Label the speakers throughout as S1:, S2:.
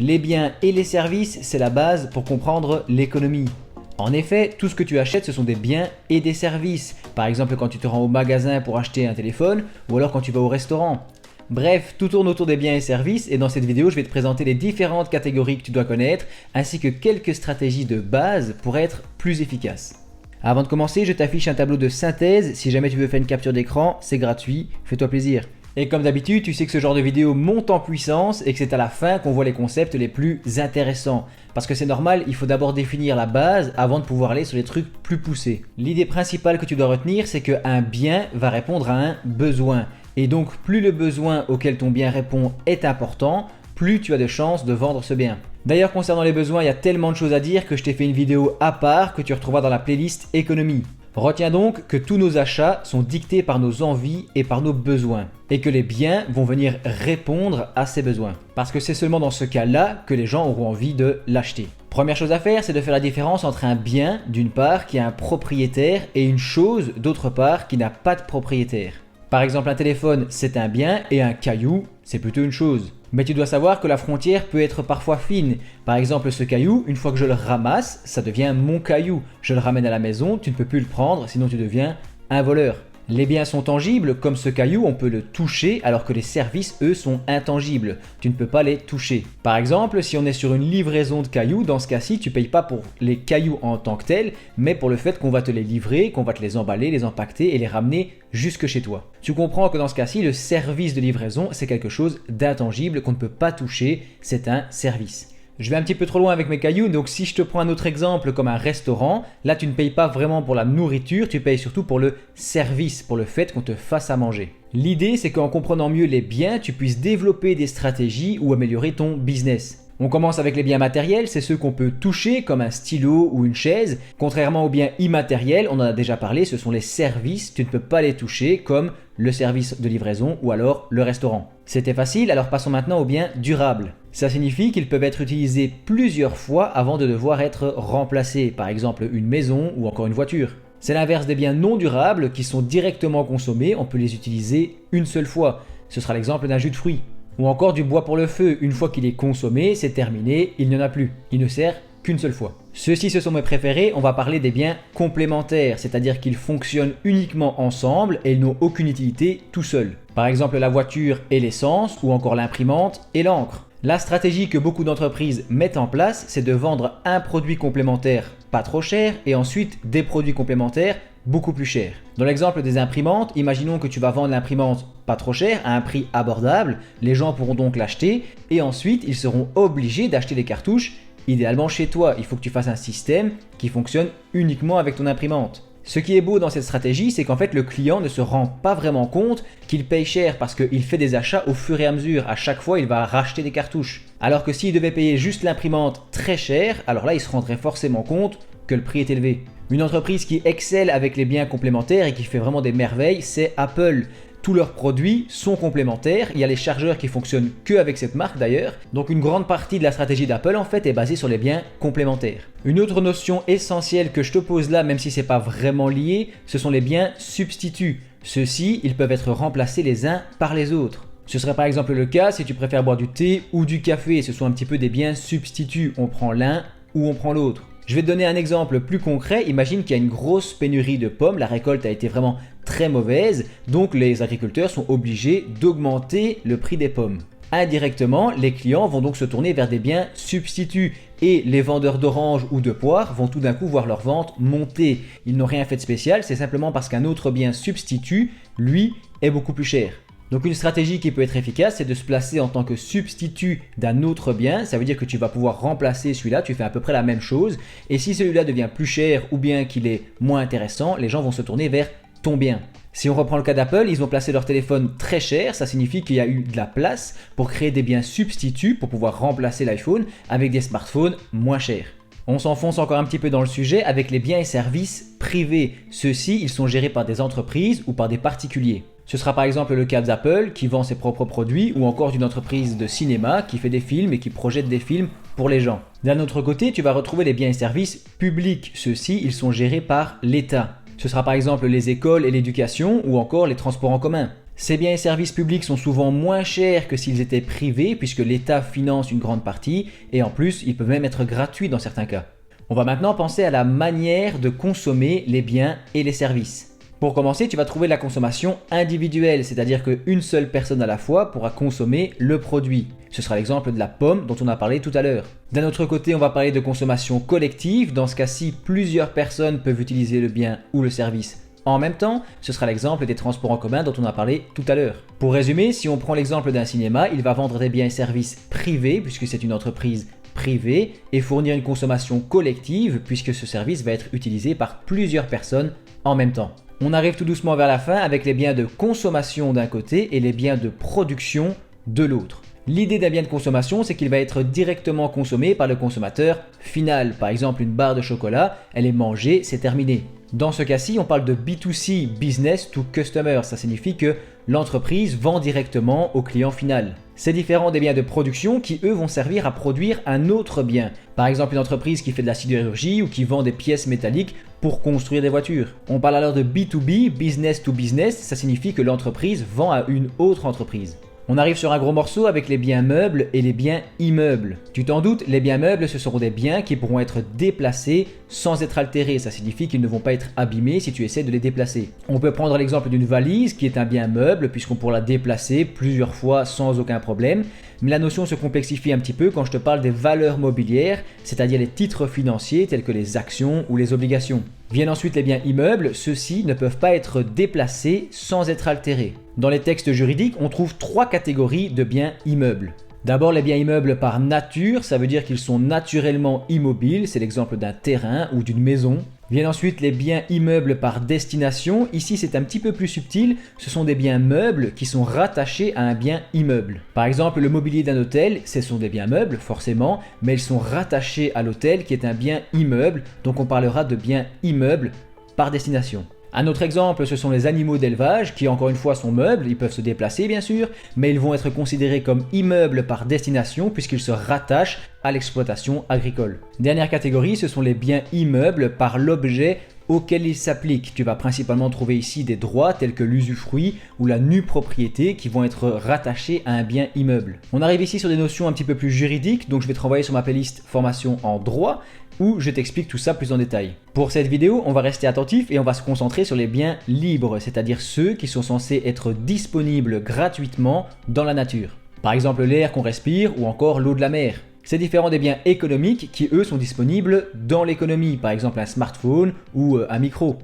S1: Les biens et les services, c'est la base pour comprendre l'économie. En effet, tout ce que tu achètes, ce sont des biens et des services. Par exemple, quand tu te rends au magasin pour acheter un téléphone ou alors quand tu vas au restaurant. Bref, tout tourne autour des biens et services et dans cette vidéo, je vais te présenter les différentes catégories que tu dois connaître ainsi que quelques stratégies de base pour être plus efficace. Avant de commencer, je t'affiche un tableau de synthèse. Si jamais tu veux faire une capture d'écran, c'est gratuit, fais-toi plaisir. Et comme d'habitude, tu sais que ce genre de vidéo monte en puissance et que c'est à la fin qu'on voit les concepts les plus intéressants. Parce que c'est normal, il faut d'abord définir la base avant de pouvoir aller sur les trucs plus poussés. L'idée principale que tu dois retenir, c'est qu'un bien va répondre à un besoin. Et donc, plus le besoin auquel ton bien répond est important, plus tu as de chances de vendre ce bien. D'ailleurs, concernant les besoins, il y a tellement de choses à dire que je t'ai fait une vidéo à part que tu retrouveras dans la playlist économie. Retiens donc que tous nos achats sont dictés par nos envies et par nos besoins et que les biens vont venir répondre à ces besoins. Parce que c'est seulement dans ce cas-là que les gens auront envie de l'acheter. Première chose à faire, c'est de faire la différence entre un bien, d'une part, qui a un propriétaire et une chose, d'autre part, qui n'a pas de propriétaire. Par exemple, un téléphone, c'est un bien et un caillou, c'est plutôt une chose. Mais tu dois savoir que la frontière peut être parfois fine. Par exemple, ce caillou, une fois que je le ramasse, ça devient mon caillou. Je le ramène à la maison, tu ne peux plus le prendre, sinon tu deviens un voleur. Les biens sont tangibles, comme ce caillou, on peut le toucher, alors que les services, eux, sont intangibles. Tu ne peux pas les toucher. Par exemple, si on est sur une livraison de cailloux, dans ce cas-ci, tu ne payes pas pour les cailloux en tant que tels, mais pour le fait qu'on va te les livrer, qu'on va te les emballer, les empaqueter et les ramener jusque chez toi. Tu comprends que dans ce cas-ci, le service de livraison, c'est quelque chose d'intangible qu'on ne peut pas toucher, c'est un service. Je vais un petit peu trop loin avec mes cailloux, donc si je te prends un autre exemple comme un restaurant, là tu ne payes pas vraiment pour la nourriture, tu payes surtout pour le service, pour le fait qu'on te fasse à manger. L'idée, c'est qu'en comprenant mieux les biens, tu puisses développer des stratégies ou améliorer ton business. On commence avec les biens matériels, c'est ceux qu'on peut toucher comme un stylo ou une chaise. Contrairement aux biens immatériels, on en a déjà parlé, ce sont les services, tu ne peux pas les toucher comme le service de livraison ou alors le restaurant. C'était facile, alors passons maintenant aux biens durables. Ça signifie qu'ils peuvent être utilisés plusieurs fois avant de devoir être remplacés, par exemple une maison ou encore une voiture. C'est l'inverse des biens non durables qui sont directement consommés, on peut les utiliser une seule fois. Ce sera l'exemple d'un jus de fruits. Ou encore du bois pour le feu, une fois qu'il est consommé, c'est terminé, il n'y en a plus. Il ne sert qu'une seule fois. Ceux-ci, ce sont mes préférés, on va parler des biens complémentaires, c'est-à-dire qu'ils fonctionnent uniquement ensemble et ils n'ont aucune utilité tout seuls. Par exemple la voiture et l'essence, ou encore l'imprimante et l'encre. La stratégie que beaucoup d'entreprises mettent en place, c'est de vendre un produit complémentaire pas trop cher et ensuite des produits complémentaires beaucoup plus chers. Dans l'exemple des imprimantes, imaginons que tu vas vendre l'imprimante pas trop cher à un prix abordable, les gens pourront donc l'acheter et ensuite ils seront obligés d'acheter les cartouches idéalement chez toi. Il faut que tu fasses un système qui fonctionne uniquement avec ton imprimante. Ce qui est beau dans cette stratégie, c'est qu'en fait le client ne se rend pas vraiment compte qu'il paye cher parce qu'il fait des achats au fur et à mesure. À chaque fois, il va racheter des cartouches. Alors que s'il devait payer juste l'imprimante très cher, alors là, il se rendrait forcément compte que le prix est élevé. Une entreprise qui excelle avec les biens complémentaires et qui fait vraiment des merveilles, c'est Apple. Tous leurs produits sont complémentaires, il y a les chargeurs qui fonctionnent que avec cette marque d'ailleurs, donc une grande partie de la stratégie d'Apple en fait est basée sur les biens complémentaires. Une autre notion essentielle que je te pose là, même si c'est pas vraiment lié, ce sont les biens substituts. Ceux-ci, ils peuvent être remplacés les uns par les autres. Ce serait par exemple le cas si tu préfères boire du thé ou du café, ce sont un petit peu des biens substituts, on prend l'un ou on prend l'autre. Je vais te donner un exemple plus concret. Imagine qu'il y a une grosse pénurie de pommes, la récolte a été vraiment très mauvaise, donc les agriculteurs sont obligés d'augmenter le prix des pommes. Indirectement, les clients vont donc se tourner vers des biens substituts et les vendeurs d'oranges ou de poires vont tout d'un coup voir leur vente monter. Ils n'ont rien fait de spécial, c'est simplement parce qu'un autre bien substitut, lui, est beaucoup plus cher. Donc une stratégie qui peut être efficace, c'est de se placer en tant que substitut d'un autre bien. Ça veut dire que tu vas pouvoir remplacer celui-là, tu fais à peu près la même chose. Et si celui-là devient plus cher ou bien qu'il est moins intéressant, les gens vont se tourner vers ton bien. Si on reprend le cas d'Apple, ils ont placé leur téléphone très cher, ça signifie qu'il y a eu de la place pour créer des biens substituts pour pouvoir remplacer l'iPhone avec des smartphones moins chers. On s'enfonce encore un petit peu dans le sujet avec les biens et services privés. Ceux-ci, ils sont gérés par des entreprises ou par des particuliers. Ce sera par exemple le cas d'Apple qui vend ses propres produits ou encore d'une entreprise de cinéma qui fait des films et qui projette des films pour les gens. D'un autre côté, tu vas retrouver les biens et services publics. Ceux-ci, ils sont gérés par l'État. Ce sera par exemple les écoles et l'éducation ou encore les transports en commun. Ces biens et services publics sont souvent moins chers que s'ils étaient privés puisque l'État finance une grande partie et en plus ils peuvent même être gratuits dans certains cas. On va maintenant penser à la manière de consommer les biens et les services. Pour commencer, tu vas trouver la consommation individuelle, c'est-à-dire qu'une seule personne à la fois pourra consommer le produit. Ce sera l'exemple de la pomme dont on a parlé tout à l'heure. D'un autre côté, on va parler de consommation collective. Dans ce cas-ci, plusieurs personnes peuvent utiliser le bien ou le service en même temps. Ce sera l'exemple des transports en commun dont on a parlé tout à l'heure. Pour résumer, si on prend l'exemple d'un cinéma, il va vendre des biens et services privés puisque c'est une entreprise privée et fournir une consommation collective puisque ce service va être utilisé par plusieurs personnes en même temps. On arrive tout doucement vers la fin avec les biens de consommation d'un côté et les biens de production de l'autre. L'idée d'un bien de consommation, c'est qu'il va être directement consommé par le consommateur final. Par exemple, une barre de chocolat, elle est mangée, c'est terminé. Dans ce cas-ci, on parle de B2C, Business to Customer. Ça signifie que l'entreprise vend directement au client final. C'est différent des biens de production qui, eux, vont servir à produire un autre bien. Par exemple, une entreprise qui fait de la sidérurgie ou qui vend des pièces métalliques pour construire des voitures. On parle alors de B2B, Business to Business. Ça signifie que l'entreprise vend à une autre entreprise. On arrive sur un gros morceau avec les biens meubles et les biens immeubles. Tu t'en doutes, les biens meubles, ce seront des biens qui pourront être déplacés sans être altérés. Ça signifie qu'ils ne vont pas être abîmés si tu essaies de les déplacer. On peut prendre l'exemple d'une valise qui est un bien meuble puisqu'on pourra la déplacer plusieurs fois sans aucun problème. Mais la notion se complexifie un petit peu quand je te parle des valeurs mobilières, c'est-à-dire les titres financiers tels que les actions ou les obligations. Viennent ensuite les biens immeubles, ceux-ci ne peuvent pas être déplacés sans être altérés. Dans les textes juridiques, on trouve 3 catégories de biens immeubles. D'abord, les biens immeubles par nature, ça veut dire qu'ils sont naturellement immobiles, c'est l'exemple d'un terrain ou d'une maison. Viennent ensuite les biens immeubles par destination, ici c'est un petit peu plus subtil, ce sont des biens meubles qui sont rattachés à un bien immeuble. Par exemple, le mobilier d'un hôtel, ce sont des biens meubles forcément, mais ils sont rattachés à l'hôtel qui est un bien immeuble, donc on parlera de biens immeubles par destination. Un autre exemple, ce sont les animaux d'élevage qui encore une fois sont meubles, ils peuvent se déplacer bien sûr, mais ils vont être considérés comme immeubles par destination puisqu'ils se rattachent à l'exploitation agricole. Dernière catégorie, ce sont les biens immeubles par l'objet auquel ils s'appliquent. Tu vas principalement trouver ici des droits tels que l'usufruit ou la nue propriété qui vont être rattachés à un bien immeuble. On arrive ici sur des notions un petit peu plus juridiques, donc je vais te renvoyer sur ma playlist formation en droit où je t'explique tout ça plus en détail. Pour cette vidéo, on va rester attentif et on va se concentrer sur les biens libres, c'est-à-dire ceux qui sont censés être disponibles gratuitement dans la nature. Par exemple l'air qu'on respire ou encore l'eau de la mer. C'est différent des biens économiques qui eux sont disponibles dans l'économie, par exemple un smartphone ou un micro.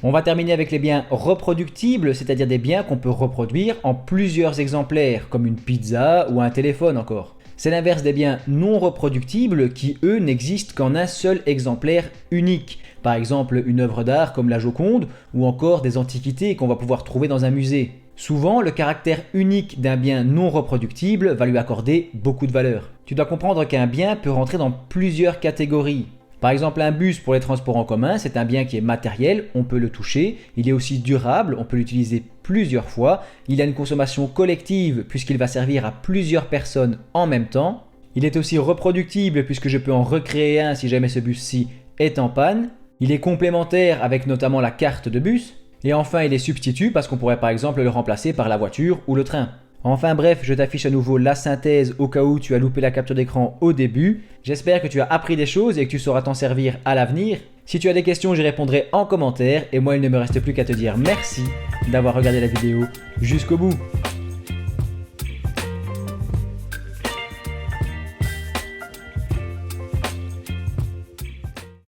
S1: On va terminer avec les biens reproductibles, c'est-à-dire des biens qu'on peut reproduire en plusieurs exemplaires, comme une pizza ou un téléphone encore. C'est l'inverse des biens non reproductibles qui, eux, n'existent qu'en un seul exemplaire unique. Par exemple, une œuvre d'art comme la Joconde ou encore des antiquités qu'on va pouvoir trouver dans un musée. Souvent, le caractère unique d'un bien non reproductible va lui accorder beaucoup de valeur. Tu dois comprendre qu'un bien peut rentrer dans plusieurs catégories. Par exemple, un bus pour les transports en commun, c'est un bien qui est matériel, on peut le toucher. Il est aussi durable, on peut l'utiliser plusieurs fois. Il a une consommation collective puisqu'il va servir à plusieurs personnes en même temps. Il est aussi reproductible puisque je peux en recréer un si jamais ce bus-ci est en panne. Il est complémentaire avec notamment la carte de bus. Et enfin, il est substitut parce qu'on pourrait par exemple le remplacer par la voiture ou le train. Enfin bref, je t'affiche à nouveau la synthèse au cas où tu as loupé la capture d'écran au début. J'espère que tu as appris des choses et que tu sauras t'en servir à l'avenir. Si tu as des questions, j'y répondrai en commentaire. Et moi, il ne me reste plus qu'à te dire merci d'avoir regardé la vidéo jusqu'au bout.